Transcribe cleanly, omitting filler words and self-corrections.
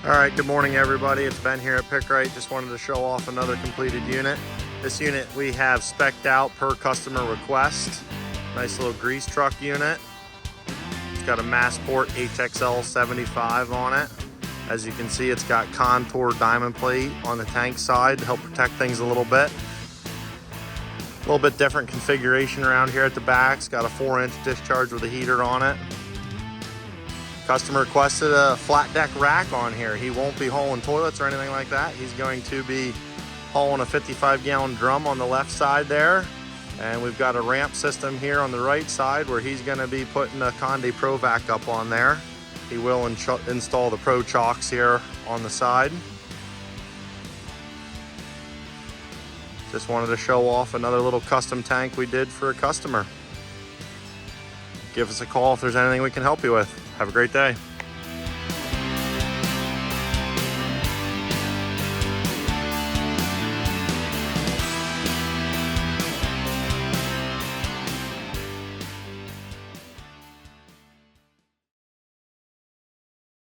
All right, good morning everybody. It's Ben here at Pik Rite. Just wanted to show off another completed unit. This unit we have spec'd out per customer request. Nice little grease truck unit. It's got a Masport HXL 75 on it. As you can see, it's got contour diamond plate on the tank side to help protect things a little bit. A little bit different configuration around here at the back. It's got a 4-inch discharge with a heater on it. Customer requested a flat deck rack on here. He won't be hauling toilets or anything like that. He's going to be hauling a 55-gallon drum on the left side there. And we've got a ramp system here on the right side where he's going to be putting a Conde Pro Vac up on there. He will install the Pro Chocks here on the side. Just wanted to show off another little custom tank we did for a customer. Give us a call if there's anything we can help you with. Have a great day.